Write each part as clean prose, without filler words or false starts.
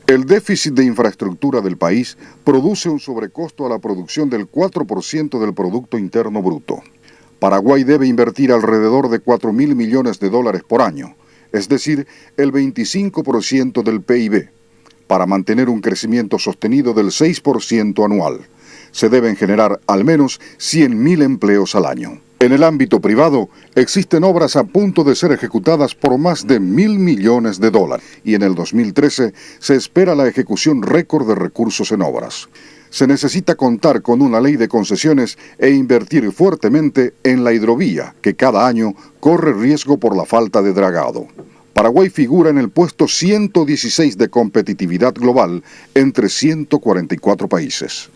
El déficit de infraestructura del país produce un sobrecosto a la producción del 4% del Producto Interno Bruto. Paraguay debe invertir alrededor de 4.000 millones de dólares por año, es decir, el 25% del PIB, para mantener un crecimiento sostenido del 6% anual. Se deben generar al menos 100.000 empleos al año. En el ámbito privado, existen obras a punto de ser ejecutadas por más de 1.000 millones de dólares y en el 2013 se espera la ejecución récord de recursos en obras. Se necesita contar con una ley de concesiones e invertir fuertemente en la hidrovía, que cada año corre riesgo por la falta de dragado. Paraguay figura en el puesto 116 de competitividad global entre 144 países.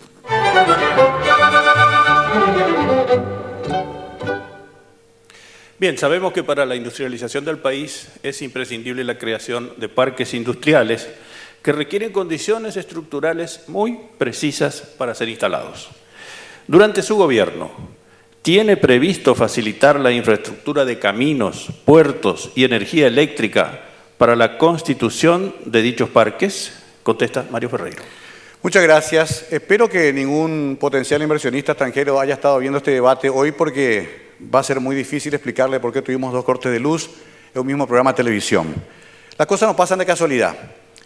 Bien, sabemos que para la industrialización del país es imprescindible la creación de parques industriales que requieren condiciones estructurales muy precisas para ser instalados. Durante su gobierno, ¿tiene previsto facilitar la infraestructura de caminos, puertos y energía eléctrica para la constitución de dichos parques? Contesta Mario Ferreiro. Muchas gracias. Espero que ningún potencial inversionista extranjero haya estado viendo este debate hoy porque va a ser muy difícil explicarle por qué tuvimos 2 cortes de luz en un mismo programa de televisión. Las cosas no pasan de casualidad.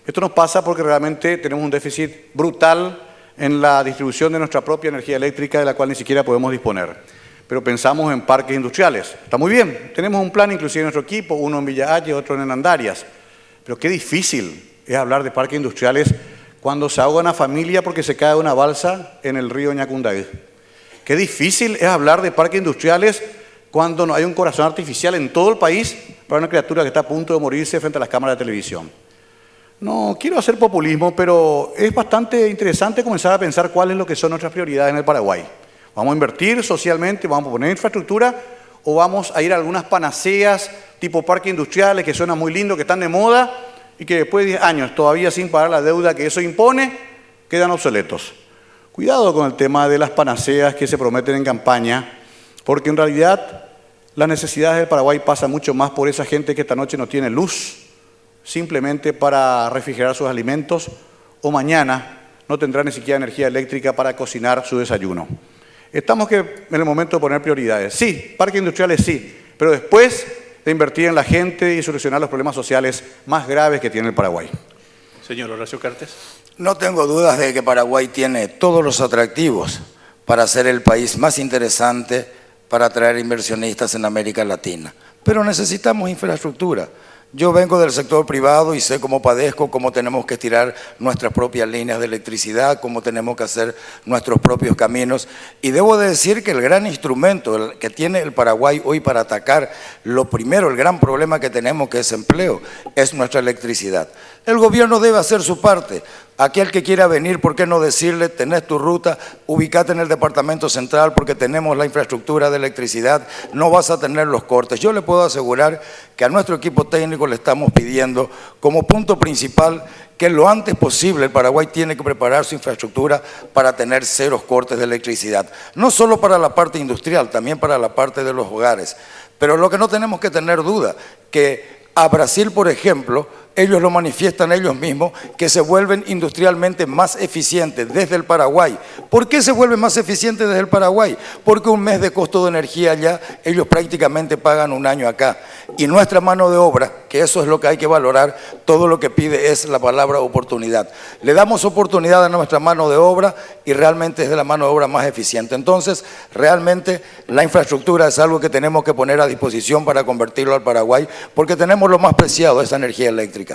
Esto nos pasa porque realmente tenemos un déficit brutal en la distribución de nuestra propia energía eléctrica de la cual ni siquiera podemos disponer. Pero pensamos en parques industriales. Está muy bien, tenemos un plan inclusive en nuestro equipo, uno en Villa Halle, otro en Andarias. Pero qué difícil es hablar de parques industriales cuando se ahoga una familia porque se cae una balsa en el río Ñacundaí. Qué difícil es hablar de parques industriales cuando no hay un corazón artificial en todo el país para una criatura que está a punto de morirse frente a las cámaras de televisión. No quiero hacer populismo, pero es bastante interesante comenzar a pensar cuáles es lo que son nuestras prioridades en el Paraguay. ¿Vamos a invertir socialmente, vamos a poner infraestructura o vamos a ir a algunas panaceas tipo parques industriales que suenan muy lindos, que están de moda y que después de 10 años todavía sin pagar la deuda que eso impone, quedan obsoletos? Cuidado con el tema de las panaceas que se prometen en campaña, porque en realidad las necesidades del Paraguay pasan mucho más por esa gente que esta noche no tiene luz, simplemente para refrigerar sus alimentos, o mañana no tendrá ni siquiera energía eléctrica para cocinar su desayuno. Estamos en el momento de poner prioridades. Sí, parques industriales sí, pero después de invertir en la gente y solucionar los problemas sociales más graves que tiene el Paraguay. Señor Horacio Cartes. No tengo dudas de que Paraguay tiene todos los atractivos para ser el país más interesante para atraer inversionistas en América Latina. Pero necesitamos infraestructura. Yo vengo del sector privado y sé cómo padezco, cómo tenemos que estirar nuestras propias líneas de electricidad, cómo tenemos que hacer nuestros propios caminos. Y debo de decir que el gran instrumento que tiene el Paraguay hoy para atacar lo primero, el gran problema que tenemos, que es empleo, es nuestra electricidad. El gobierno debe hacer su parte. Aquel que quiera venir, ¿por qué no decirle, tenés tu ruta, ubicate en el departamento central porque tenemos la infraestructura de electricidad, no vas a tener los cortes? Yo le puedo asegurar que a nuestro equipo técnico le estamos pidiendo como punto principal que lo antes posible el Paraguay tiene que preparar su infraestructura para tener 0 cortes de electricidad. No solo para la parte industrial, también para la parte de los hogares. Pero lo que no tenemos que tener duda, que a Brasil, por ejemplo, ellos lo manifiestan ellos mismos, que se vuelven industrialmente más eficientes desde el Paraguay. ¿Por qué se vuelven más eficientes desde el Paraguay? Porque un mes de costo de energía allá, ellos prácticamente pagan un año acá. Y nuestra mano de obra, que eso es lo que hay que valorar, todo lo que pide es la palabra oportunidad. Le damos oportunidad a nuestra mano de obra y realmente es de la mano de obra más eficiente. Entonces, realmente la infraestructura es algo que tenemos que poner a disposición para convertirlo al Paraguay, porque tenemos lo más preciado, esa energía eléctrica.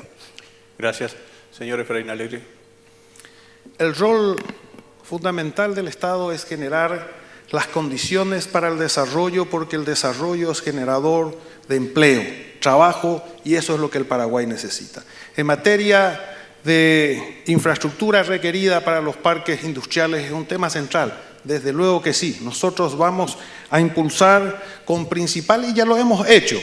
Gracias. Señor Efraín Alegre. El rol fundamental del Estado es generar las condiciones para el desarrollo, porque el desarrollo es generador de empleo, trabajo, y eso es lo que el Paraguay necesita. En materia de infraestructura requerida para los parques industriales es un tema central. Desde luego que sí, nosotros vamos a impulsar con principal, y ya lo hemos hecho,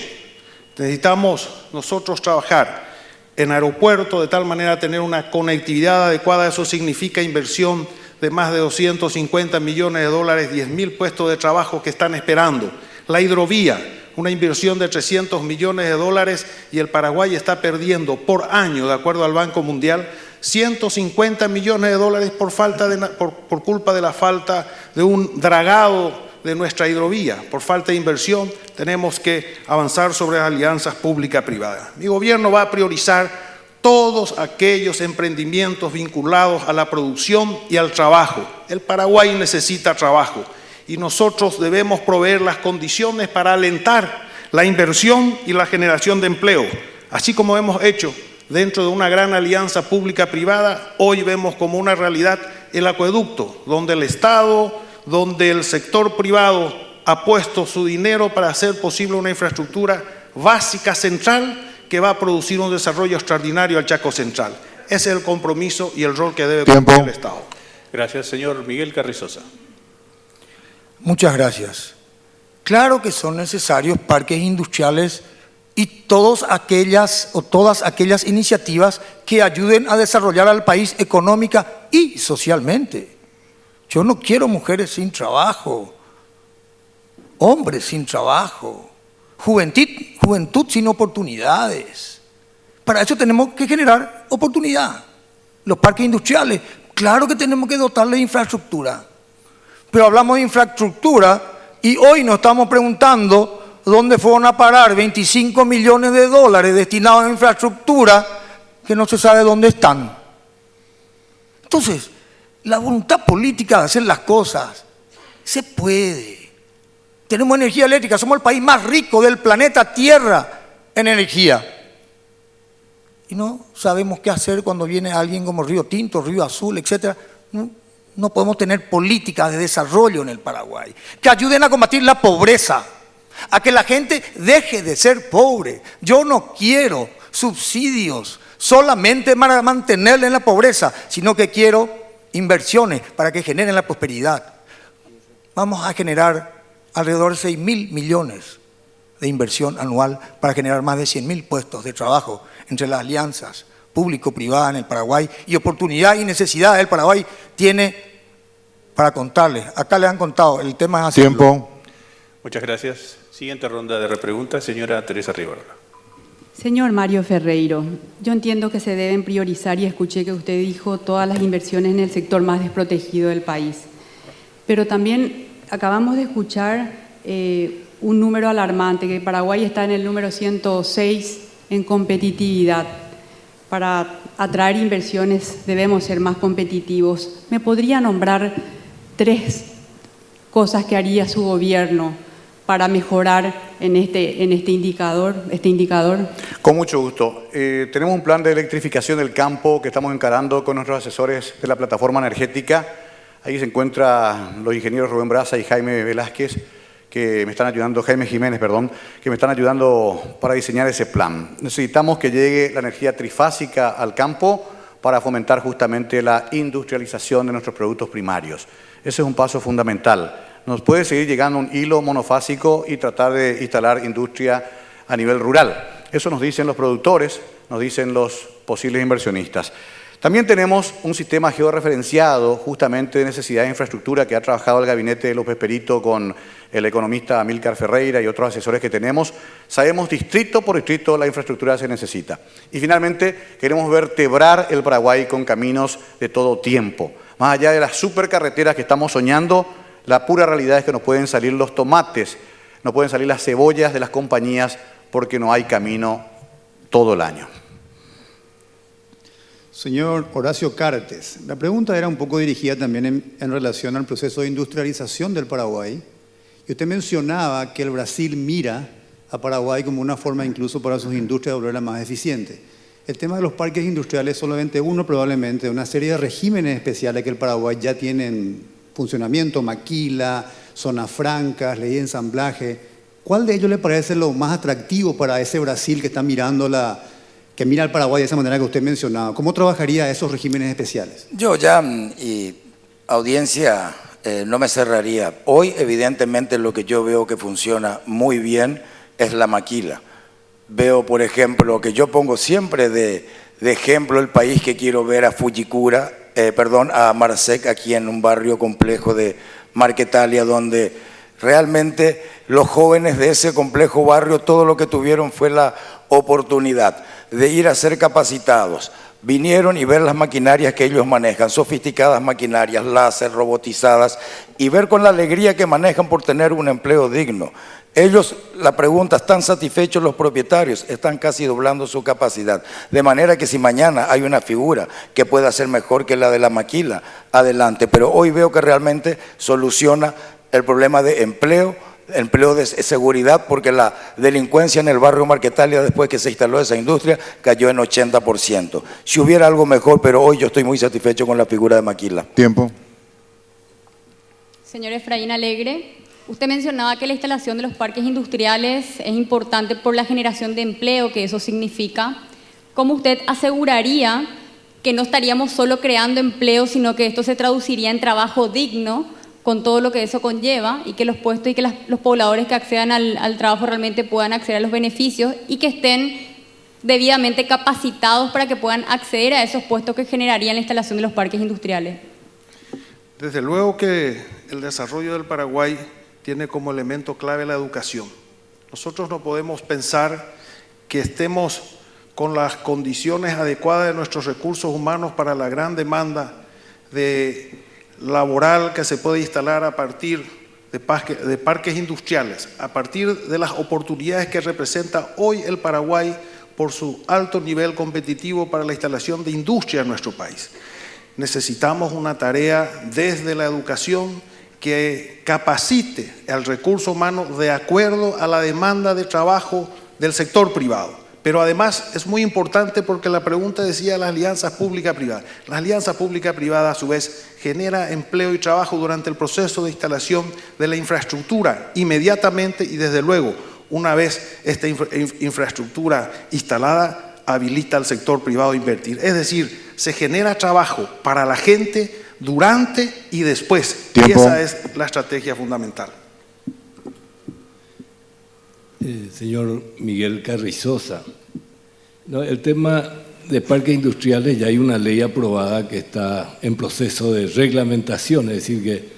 necesitamos nosotros trabajar en aeropuerto de tal manera tener una conectividad adecuada. Eso significa inversión de más de 250 millones de dólares, 10.000 puestos de trabajo que están esperando. La hidrovía, una inversión de 300 millones de dólares, y el Paraguay está perdiendo por año, de acuerdo al Banco Mundial, 150 millones de dólares por culpa de la falta de un dragado de nuestra hidrovía. Por falta de inversión tenemos que avanzar sobre las alianzas pública-privada. Mi gobierno va a priorizar todos aquellos emprendimientos vinculados a la producción y al trabajo. El Paraguay necesita trabajo y nosotros debemos proveer las condiciones para alentar la inversión y la generación de empleo. Así como hemos hecho dentro de una gran alianza pública-privada, hoy vemos como una realidad el acueducto, donde el Estado, donde el sector privado ha puesto su dinero para hacer posible una infraestructura básica central que va a producir un desarrollo extraordinario al Chaco Central. Ese es el compromiso y el rol que debe cumplir el Estado. Gracias, señor Miguel Carrizosa. Muchas gracias. Claro que son necesarios parques industriales y todas aquellas iniciativas que ayuden a desarrollar al país económica y socialmente. Yo no quiero mujeres sin trabajo, hombres sin trabajo, juventud sin oportunidades. Para eso tenemos que generar oportunidad. Los parques industriales, claro que tenemos que dotarles de infraestructura. Pero hablamos de infraestructura y hoy nos estamos preguntando dónde fueron a parar 25 millones de dólares destinados a infraestructura que no se sabe dónde están. Entonces, la voluntad política de hacer las cosas se puede. Tenemos energía eléctrica, somos el país más rico del planeta Tierra en energía. Y no sabemos qué hacer cuando viene alguien como Río Tinto, Río Azul, etc. No podemos tener políticas de desarrollo en el Paraguay que ayuden a combatir la pobreza, a que la gente deje de ser pobre. Yo no quiero subsidios solamente para mantenerle en la pobreza, sino que quiero inversiones para que generen la prosperidad. Vamos a generar alrededor de 6.000 millones de inversión anual para generar más de 100.000 puestos de trabajo entre las alianzas público-privadas en el Paraguay, y oportunidad y necesidad del Paraguay tiene para contarles. Acá le han contado, el tema es hacerlo. Tiempo. Muchas gracias. Siguiente ronda de repreguntas, señora Teresa Ribarra. Señor Mario Ferreiro, yo entiendo que se deben priorizar y escuché que usted dijo todas las inversiones en el sector más desprotegido del país. Pero también acabamos de escuchar un número alarmante, que Paraguay está en el número 106 en competitividad. Para atraer inversiones debemos ser más competitivos. ¿Me podría nombrar 3 cosas que haría su gobierno para mejorar en este indicador? Con mucho gusto. Tenemos un plan de electrificación del campo que estamos encarando con nuestros asesores de la plataforma energética. Ahí se encuentran los ingenieros Rubén Braza y Jaime Velázquez, que me están ayudando, Jaime Jiménez, perdón, que me están ayudando para diseñar ese plan. Necesitamos que llegue la energía trifásica al campo para fomentar justamente la industrialización de nuestros productos primarios. Ese es un paso fundamental. Nos puede seguir llegando un hilo monofásico y tratar de instalar industria a nivel rural. Eso nos dicen los productores, nos dicen los posibles inversionistas. También tenemos un sistema georreferenciado justamente de necesidad de infraestructura que ha trabajado el gabinete de López Perito con el economista Amílcar Ferreira y otros asesores que tenemos. Sabemos distrito por distrito la infraestructura que se necesita. Y finalmente queremos vertebrar el Paraguay con caminos de todo tiempo. Más allá de las supercarreteras que estamos soñando, la pura realidad es que nos pueden salir los tomates, no pueden salir las cebollas de las compañías porque no hay camino todo el año. Señor Horacio Cartes, la pregunta era un poco dirigida también en relación al proceso de industrialización del Paraguay. Y usted mencionaba que el Brasil mira a Paraguay como una forma incluso para sus industrias de volverla más eficiente. El tema de los parques industriales es solamente uno probablemente de una serie de regímenes especiales que el Paraguay ya tiene en funcionamiento, maquila, zonas francas, ley de ensamblaje. ¿Cuál de ellos le parece lo más atractivo para ese Brasil que está mirando que mira al Paraguay de esa manera que usted mencionaba? ¿Cómo trabajaría esos regímenes especiales? Yo ya, y audiencia, no me cerraría. Hoy, evidentemente, lo que yo veo que funciona muy bien es la maquila. Veo, por ejemplo, que yo pongo siempre de ejemplo el país que quiero ver a Fujikura, a Marsec, aquí en un barrio complejo de Marquetalia, donde realmente los jóvenes de ese complejo barrio todo lo que tuvieron fue la oportunidad de ir a ser capacitados vinieron y ver las maquinarias que ellos manejan, sofisticadas maquinarias, láser, robotizadas, y ver con la alegría que manejan por tener un empleo digno. Ellos, la pregunta, ¿están satisfechos los propietarios? Están casi doblando su capacidad. De manera que si mañana hay una figura que pueda ser mejor que la de la maquila, adelante. Pero hoy veo que realmente soluciona el problema de empleo de seguridad, porque la delincuencia en el barrio Marquetalia, después que se instaló esa industria, cayó en 80%. Si hubiera algo mejor, pero hoy yo estoy muy satisfecho con la figura de Maquila. Tiempo. Señor Efraín Alegre, usted mencionaba que la instalación de los parques industriales es importante por la generación de empleo que eso significa. ¿Cómo usted aseguraría que no estaríamos solo creando empleo, sino que esto se traduciría en trabajo digno, con todo lo que eso conlleva, y que los puestos y que los pobladores que accedan al trabajo realmente puedan acceder a los beneficios y que estén debidamente capacitados para que puedan acceder a esos puestos que generarían la instalación de los parques industriales? Desde luego que el desarrollo del Paraguay tiene como elemento clave la educación. Nosotros no podemos pensar que estemos con las condiciones adecuadas de nuestros recursos humanos para la gran demanda laboral que se puede instalar a partir de parques industriales, a partir de las oportunidades que representa hoy el Paraguay por su alto nivel competitivo para la instalación de industria en nuestro país. Necesitamos una tarea desde la educación que capacite al recurso humano de acuerdo a la demanda de trabajo del sector privado. Pero además es muy importante porque la pregunta decía las alianzas pública-privadas. Las alianzas pública-privadas a su vez genera empleo y trabajo durante el proceso de instalación de la infraestructura inmediatamente, y desde luego una vez esta infraestructura instalada habilita al sector privado a invertir. Es decir, se genera trabajo para la gente durante y después. Tiempo. Y esa es la estrategia fundamental. Señor Miguel Carrizosa, no, el tema de parques industriales, ya hay una ley aprobada que está en proceso de reglamentación, es decir, que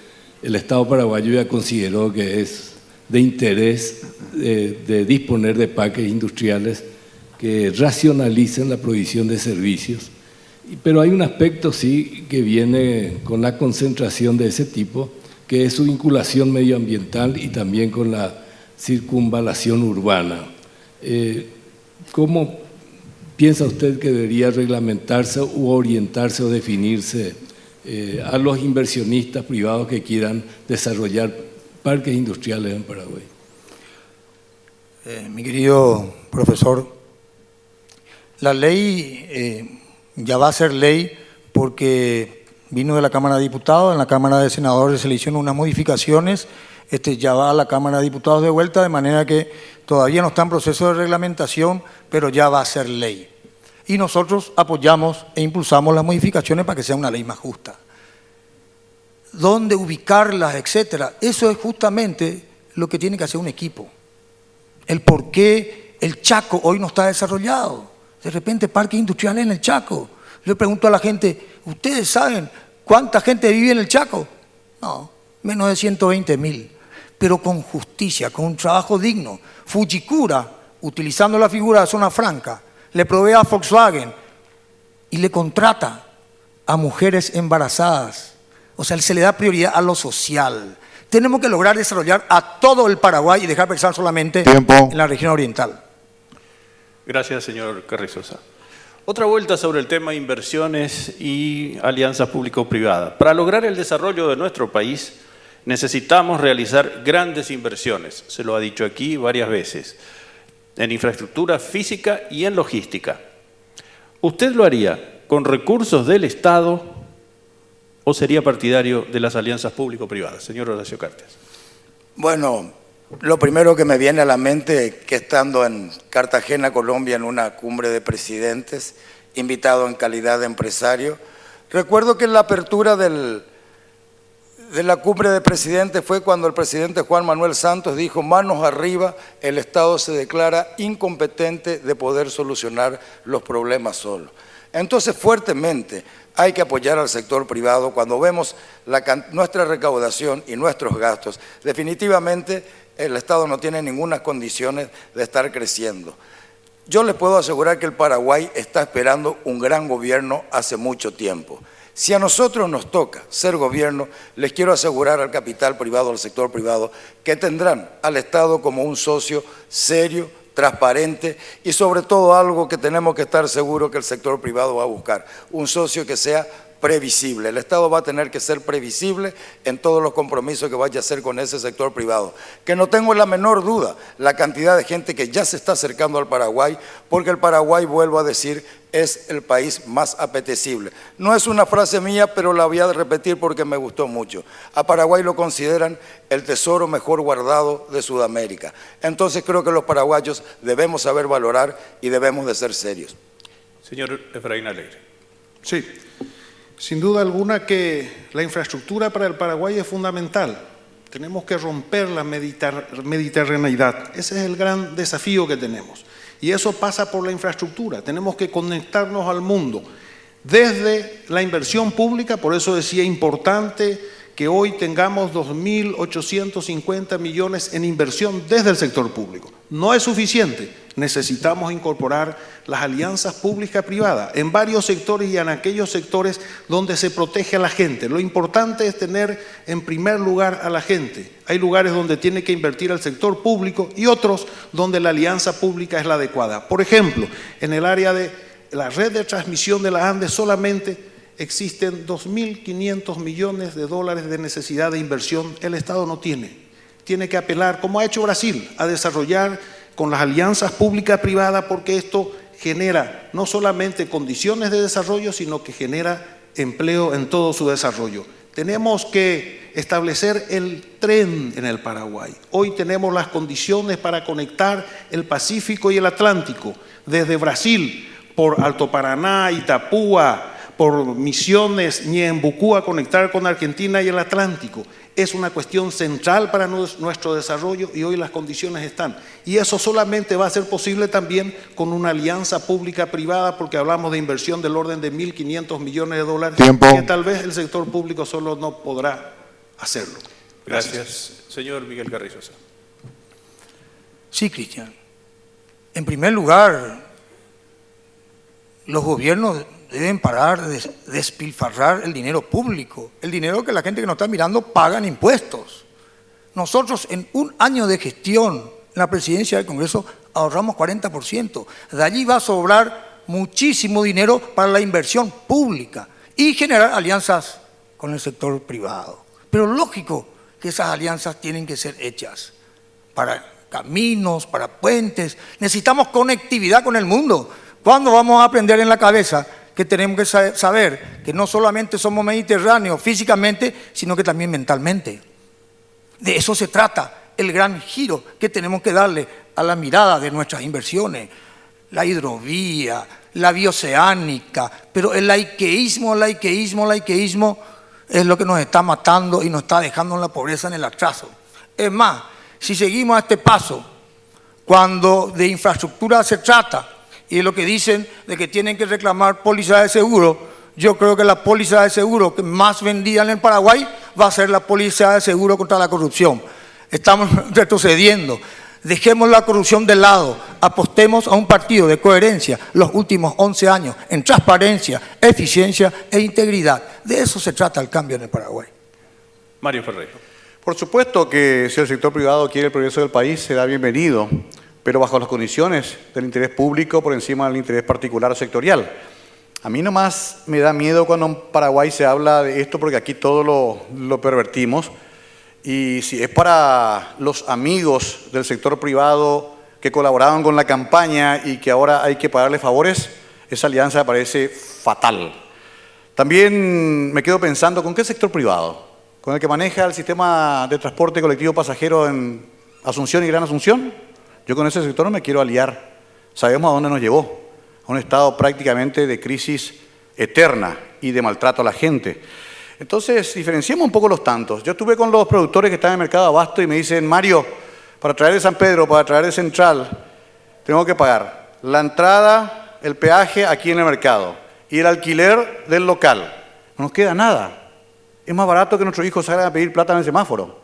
el Estado paraguayo ya consideró que es de interés de disponer de parques industriales que racionalicen la provisión de servicios, pero hay un aspecto sí que viene con la concentración de ese tipo, que es su vinculación medioambiental y también con la circunvalación urbana. ¿Cómo piensa usted que debería reglamentarse u orientarse o definirse a los inversionistas privados que quieran desarrollar parques industriales en Paraguay? Mi querido profesor, la ley ya va a ser ley porque vino de la Cámara de Diputados, en la Cámara de Senadores se le hicieron unas modificaciones. Ya va a la Cámara de Diputados de vuelta, de manera que todavía no está en proceso de reglamentación, pero ya va a ser ley. Y nosotros apoyamos e impulsamos las modificaciones para que sea una ley más justa. ¿Dónde ubicarlas, etcétera? Eso es justamente lo que tiene que hacer un equipo. El por qué el Chaco hoy no está desarrollado. De repente parques industriales en el Chaco. Yo pregunto a la gente, ¿ustedes saben cuánta gente vive en el Chaco? No, menos de 120.000. Pero con justicia, con un trabajo digno. Fujikura, utilizando la figura de zona franca, le provee a Volkswagen y le contrata a mujeres embarazadas. O sea, se le da prioridad a lo social. Tenemos que lograr desarrollar a todo el Paraguay y dejar pensar solamente en la región oriental. Gracias, señor Carrizosa. Otra vuelta sobre el tema de inversiones y alianzas público-privadas. Para lograr el desarrollo de nuestro país, necesitamos realizar grandes inversiones, se lo ha dicho aquí varias veces, en infraestructura física y en logística. ¿Usted lo haría con recursos del Estado o sería partidario de las alianzas público-privadas? Señor Horacio Cartes. Bueno, lo primero que me viene a la mente, que estando en Cartagena, Colombia, en una cumbre de presidentes, invitado en calidad de empresario, recuerdo que en la apertura de la cumbre de presidentes fue cuando el presidente Juan Manuel Santos dijo: manos arriba, el Estado se declara incompetente de poder solucionar los problemas solo. Entonces, fuertemente hay que apoyar al sector privado. Cuando vemos nuestra recaudación y nuestros gastos, definitivamente el Estado no tiene ninguna condiciones de estar creciendo. Yo les puedo asegurar que el Paraguay está esperando un gran gobierno hace mucho tiempo. Si a nosotros nos toca ser gobierno, les quiero asegurar al capital privado, al sector privado, que tendrán al Estado como un socio serio, transparente y sobre todo algo que tenemos que estar seguros que el sector privado va a buscar, un socio que sea previsible. El Estado va a tener que ser previsible en todos los compromisos que vaya a hacer con ese sector privado. Que no tengo la menor duda la cantidad de gente que ya se está acercando al Paraguay, porque el Paraguay, vuelvo a decir, es el país más apetecible. No es una frase mía, pero la voy a repetir porque me gustó mucho. A Paraguay lo consideran el tesoro mejor guardado de Sudamérica. Entonces creo que los paraguayos debemos saber valorar y debemos de ser serios. Señor Efraín Alegre. Sí. Sin duda alguna que la infraestructura para el Paraguay es fundamental. Tenemos que romper la mediterraneidad. Ese es el gran desafío que tenemos. Y eso pasa por la infraestructura. Tenemos que conectarnos al mundo. Desde la inversión pública, por eso decía importante que hoy tengamos 2.850 millones en inversión desde el sector público. No es suficiente. Necesitamos incorporar las alianzas pública-privada en varios sectores y en aquellos sectores donde se protege a la gente. Lo importante es tener en primer lugar a la gente. Hay lugares donde tiene que invertir el sector público y otros donde la alianza pública es la adecuada. Por ejemplo, en el área de la red de transmisión de la Andes solamente existen 2.500 millones de dólares de necesidad de inversión. El Estado no tiene. Tiene que apelar, como ha hecho Brasil, a desarrollar con las alianzas pública-privada, porque esto genera no solamente condiciones de desarrollo, sino que genera empleo en todo su desarrollo. Tenemos que establecer el tren en el Paraguay. Hoy tenemos las condiciones para conectar el Pacífico y el Atlántico, desde Brasil, por Alto Paraná, Itapúa, por Misiones, Ñembucú, a conectar con Argentina y el Atlántico. Es una cuestión central para nuestro desarrollo y hoy las condiciones están. Y eso solamente va a ser posible también con una alianza pública-privada, porque hablamos de inversión del orden de 1.500 millones de dólares. Tiempo. Que tal vez el sector público solo no podrá hacerlo. Gracias. Señor Miguel Carrizosa. Sí, Cristian. En primer lugar, los gobiernos deben parar de despilfarrar el dinero público, el dinero que la gente que nos está mirando paga en impuestos. Nosotros en un año de gestión en la presidencia del Congreso ahorramos 40%. De allí va a sobrar muchísimo dinero para la inversión pública y generar alianzas con el sector privado. Pero lógico que esas alianzas tienen que ser hechas para caminos, para puentes. Necesitamos conectividad con el mundo. ¿Cuándo vamos a aprender en la cabeza que tenemos que saber que no solamente somos mediterráneos físicamente, sino que también mentalmente? De eso se trata el gran giro que tenemos que darle a la mirada de nuestras inversiones. La hidrovía, la bioceánica, pero el laiqueísmo es lo que nos está matando y nos está dejando en la pobreza, en el atraso. Es más, si seguimos a este paso, cuando de infraestructura se trata, y lo que dicen de que tienen que reclamar póliza de seguro, yo creo que la póliza de seguro que más vendida en el Paraguay va a ser la póliza de seguro contra la corrupción. Estamos retrocediendo. Dejemos la corrupción de lado, apostemos a un partido de coherencia los últimos 11 años en transparencia, eficiencia e integridad. De eso se trata el cambio en el Paraguay. Mario Ferreiro. Por supuesto que si el sector privado quiere el progreso del país, será bienvenido, pero bajo las condiciones del interés público por encima del interés particular o sectorial. A mí nomás me da miedo cuando en Paraguay se habla de esto, porque aquí todo lo pervertimos. Y si es para los amigos del sector privado que colaboraban con la campaña y que ahora hay que pagarle favores, esa alianza me parece fatal. También me quedo pensando, ¿con qué sector privado? ¿Con el que maneja el sistema de transporte colectivo pasajero en Asunción y Gran Asunción? Yo con ese sector no me quiero aliar. Sabemos a dónde nos llevó, a un estado prácticamente de crisis eterna y de maltrato a la gente. Entonces, diferenciemos un poco los tantos. Yo estuve con los productores que están en el mercado de abasto y me dicen, Mario, para traer de San Pedro, para traer de Central, tengo que pagar la entrada, el peaje aquí en el mercado y el alquiler del local. No nos queda nada. Es más barato que nuestros hijos salgan a pedir plata en el semáforo.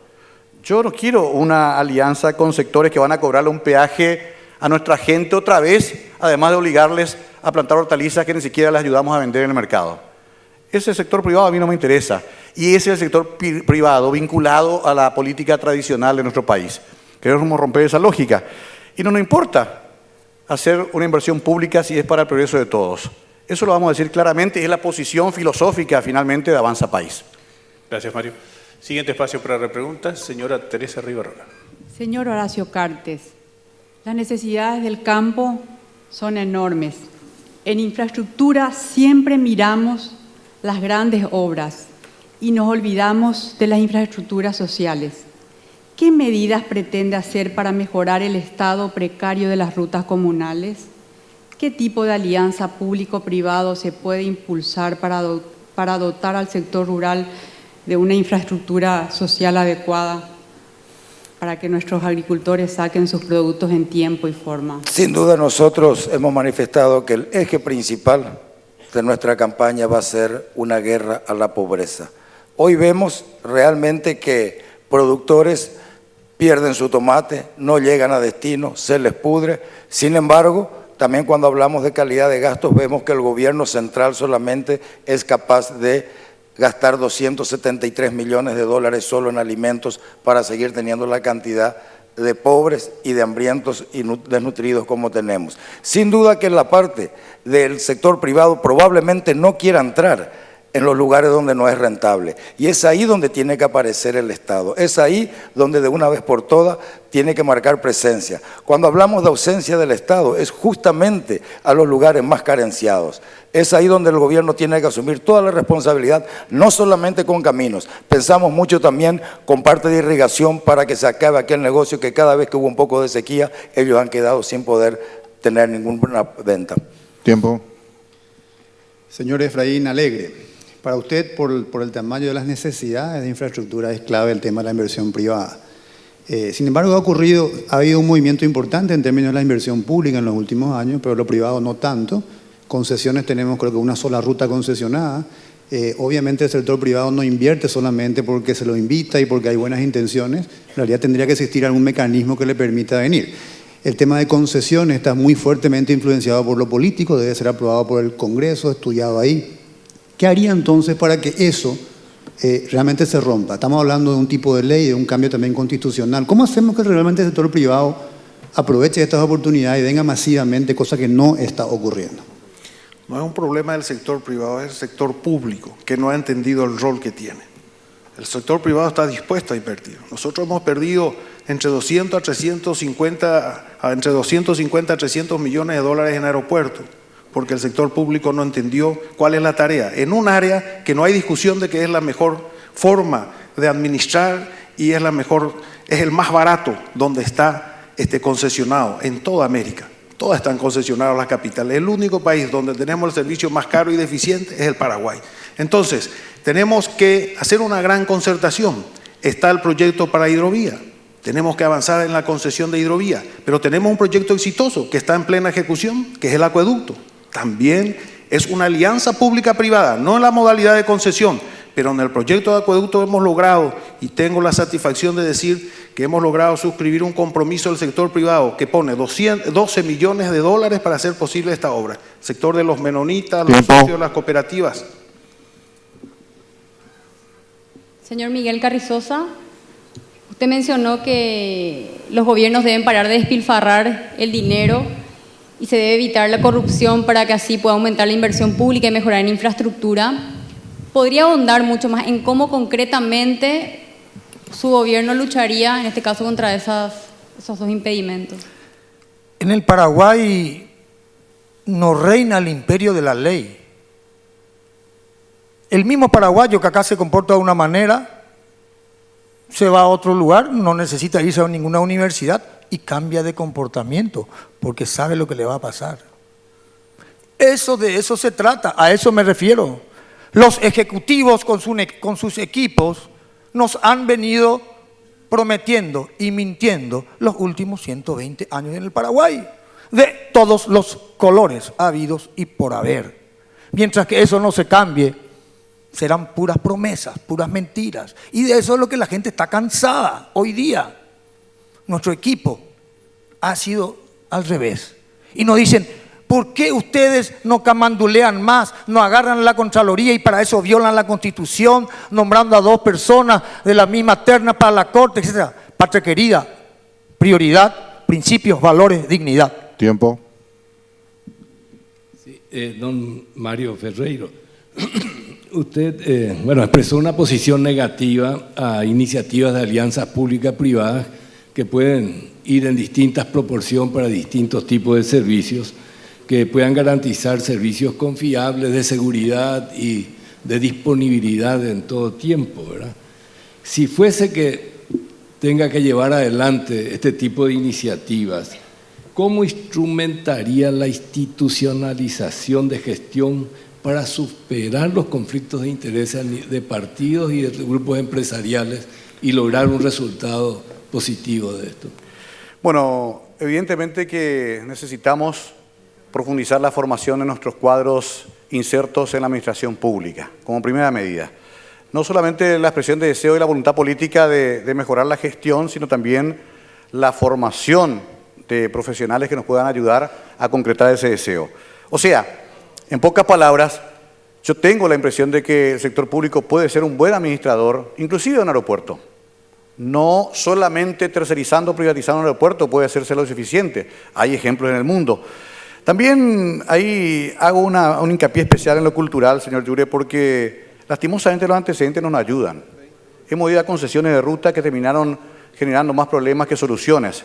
Yo no quiero una alianza con sectores que van a cobrarle un peaje a nuestra gente otra vez, además de obligarles a plantar hortalizas que ni siquiera les ayudamos a vender en el mercado. Ese sector privado a mí no me interesa. Y ese es el sector privado vinculado a la política tradicional de nuestro país. Queremos romper esa lógica. Y no nos importa hacer una inversión pública si es para el progreso de todos. Eso lo vamos a decir claramente, es la posición filosófica finalmente de Avanza País. Gracias, Mario. Siguiente espacio para repreguntas, señora Teresa Rivarola. Señor Horacio Cartes, las necesidades del campo son enormes. En infraestructura siempre miramos las grandes obras y nos olvidamos de las infraestructuras sociales. ¿Qué medidas pretende hacer para mejorar el estado precario de las rutas comunales? ¿Qué tipo de alianza público-privado se puede impulsar para dotar al sector rural de una infraestructura social adecuada para que nuestros agricultores saquen sus productos en tiempo y forma? Sin duda nosotros hemos manifestado que el eje principal de nuestra campaña va a ser una guerra a la pobreza. Hoy vemos realmente que productores pierden su tomate, no llegan a destino, se les pudre. Sin embargo, también cuando hablamos de calidad de gastos, vemos que el gobierno central solamente es capaz de gastar 273 millones de dólares solo en alimentos para seguir teniendo la cantidad de pobres y de hambrientos y desnutridos como tenemos. Sin duda que en la parte del sector privado probablemente no quiera entrar en los lugares donde no es rentable. Y es ahí donde tiene que aparecer el Estado. Es ahí donde de una vez por todas tiene que marcar presencia. Cuando hablamos de ausencia del Estado, es justamente a los lugares más carenciados. Es ahí donde el gobierno tiene que asumir toda la responsabilidad, no solamente con caminos. Pensamos mucho también con parte de irrigación para que se acabe aquel negocio que cada vez que hubo un poco de sequía, ellos han quedado sin poder tener ninguna venta. Tiempo. Señor Efraín Alegre, para usted, por el tamaño de las necesidades de infraestructura, es clave el tema de la inversión privada. Sin embargo, ha habido un movimiento importante en términos de la inversión pública en los últimos años, pero lo privado no tanto. Concesiones tenemos creo que una sola ruta concesionada. Obviamente el sector privado no invierte solamente porque se lo invita y porque hay buenas intenciones. En realidad tendría que existir algún mecanismo que le permita venir. El tema de concesiones está muy fuertemente influenciado por lo político, debe ser aprobado por el Congreso, estudiado ahí. ¿Qué haría entonces para que eso realmente se rompa? Estamos hablando de un tipo de ley, de un cambio también constitucional. ¿Cómo hacemos que realmente el sector privado aproveche estas oportunidades y venga masivamente, cosa que no está ocurriendo? No es un problema del sector privado, es el sector público, que no ha entendido el rol que tiene. El sector privado está dispuesto a invertir. Nosotros hemos perdido entre 250 a 300 millones de dólares en aeropuertos, porque el sector público no entendió cuál es la tarea. En un área que no hay discusión de que es la mejor forma de administrar y es el más barato donde está concesionado en toda América. Todas están concesionadas las capitales. El único país donde tenemos el servicio más caro y deficiente es el Paraguay. Entonces, tenemos que hacer una gran concertación. Está el proyecto para hidrovía. Tenemos que avanzar en la concesión de hidrovía. Pero tenemos un proyecto exitoso que está en plena ejecución, que es el acueducto. También es una alianza pública-privada, no en la modalidad de concesión, pero en el proyecto de acueducto hemos logrado, y tengo la satisfacción de decir que hemos logrado suscribir un compromiso del sector privado que pone 12 millones de dólares para hacer posible esta obra. El sector de los menonitas, los socios de las cooperativas. Señor Miguel Carrizosa, usted mencionó que los gobiernos deben parar de despilfarrar el dinero y se debe evitar la corrupción para que así pueda aumentar la inversión pública y mejorar en infraestructura. ¿Podría ahondar mucho más en cómo concretamente su gobierno lucharía, en este caso, contra esos dos impedimentos? En el Paraguay no reina el imperio de la ley. El mismo paraguayo que acá se comporta de una manera, se va a otro lugar, no necesita irse a ninguna universidad y cambia de comportamiento, porque sabe lo que le va a pasar. De eso se trata, a eso me refiero. Los ejecutivos con sus equipos nos han venido prometiendo y mintiendo los últimos 120 años en el Paraguay, de todos los colores habidos y por haber. Mientras que eso no se cambie, serán puras promesas, puras mentiras. Y de eso es lo que la gente está cansada hoy día. Nuestro equipo ha sido al revés. Y nos dicen, ¿por qué ustedes no camandulean más, no agarran la Contraloría y para eso violan la Constitución, nombrando a 2 personas de la misma terna para la Corte, etcétera? Patria querida, prioridad, principios, valores, dignidad. Tiempo. Sí, don Mario Ferreiro, usted expresó una posición negativa a iniciativas de alianzas públicas-privadas que pueden ir en distintas proporciones para distintos tipos de servicios, que puedan garantizar servicios confiables de seguridad y de disponibilidad en todo tiempo, ¿verdad? Si fuese que tenga que llevar adelante este tipo de iniciativas, ¿cómo instrumentaría la institucionalización de gestión para superar los conflictos de intereses de partidos y de grupos empresariales y lograr un resultado positivo de esto? Bueno, evidentemente que necesitamos profundizar la formación de nuestros cuadros insertos en la administración pública, como primera medida. No solamente la expresión de deseo y la voluntad política de mejorar la gestión, sino también la formación de profesionales que nos puedan ayudar a concretar ese deseo. O sea, en pocas palabras, yo tengo la impresión de que el sector público puede ser un buen administrador, inclusive de un aeropuerto. No solamente tercerizando, privatizando un aeropuerto puede hacerse lo suficiente. Hay ejemplos en el mundo. También ahí hago un hincapié especial en lo cultural, señor Llure, porque lastimosamente los antecedentes no nos ayudan. Hemos ido a concesiones de ruta que terminaron generando más problemas que soluciones.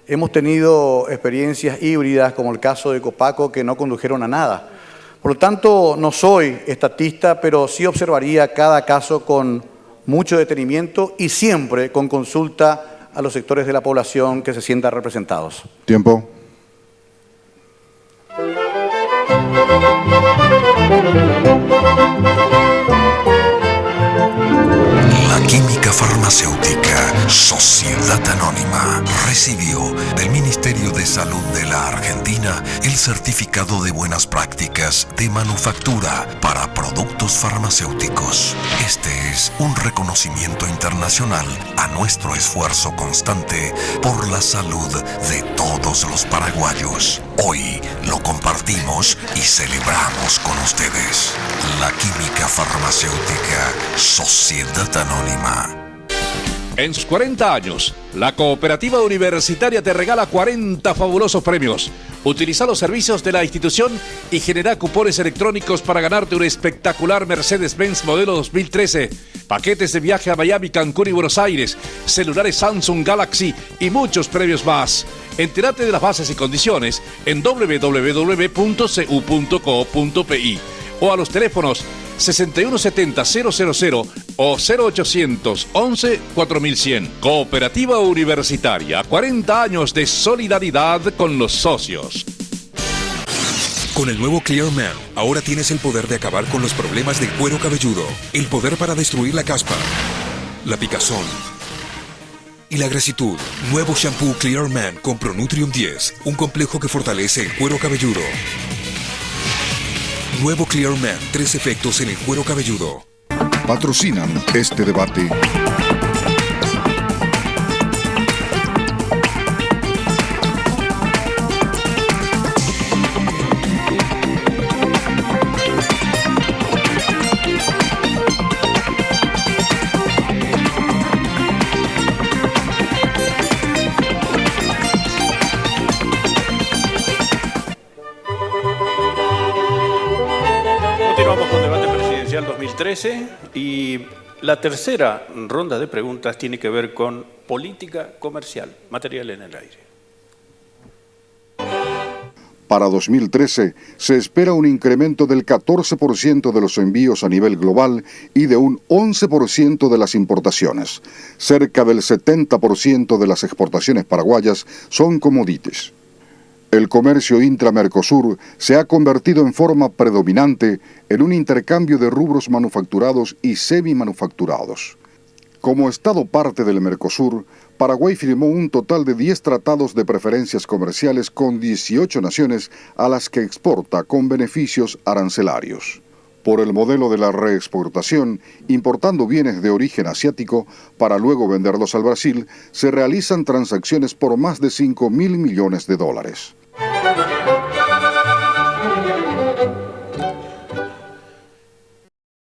Hemos tenido experiencias híbridas, como el caso de Copaco, que no condujeron a nada. Por lo tanto, no soy estatista, pero sí observaría cada caso con mucho detenimiento y siempre con consulta a los sectores de la población que se sientan representados. Tiempo. La química farmacéutica Sociedad Anónima recibió del Ministerio de Salud de la Argentina el certificado de buenas prácticas de manufactura para productos farmacéuticos. Este es un reconocimiento internacional a nuestro esfuerzo constante por la salud de todos los paraguayos. Hoy lo compartimos y celebramos con ustedes. La química farmacéutica Sociedad Anónima. En sus 40 años, la Cooperativa Universitaria te regala 40 fabulosos premios. Utiliza los servicios de la institución y genera cupones electrónicos para ganarte un espectacular Mercedes-Benz modelo 2013, paquetes de viaje a Miami, Cancún y Buenos Aires, celulares Samsung Galaxy y muchos premios más. Entérate de las bases y condiciones en www.cu.co.pi o a los teléfonos 6170-000 o 0800 11 4100. Cooperativa Universitaria, 40 años de solidaridad con los socios. Con el nuevo Clear Man, ahora tienes el poder de acabar con los problemas del cuero cabelludo, el poder para destruir la caspa, la picazón y la grasitud. Nuevo shampoo Clear Man con Pronutrium 10, un complejo que fortalece el cuero cabelludo. Nuevo Clear Man, 3 efectos en el cuero cabelludo. Patrocinan este debate. Continuamos con Debate Presidencial 2013 y la tercera ronda de preguntas tiene que ver con política comercial, material en el aire. Para 2013 se espera un incremento del 14% de los envíos a nivel global y de un 11% de las importaciones. Cerca del 70% de las exportaciones paraguayas son commodities. El comercio intra-Mercosur se ha convertido en forma predominante en un intercambio de rubros manufacturados y semimanufacturados. Como Estado parte del Mercosur, Paraguay firmó un total de 10 tratados de preferencias comerciales con 18 naciones a las que exporta con beneficios arancelarios. Por el modelo de la reexportación, importando bienes de origen asiático para luego venderlos al Brasil, se realizan transacciones por más de $5.000 millones.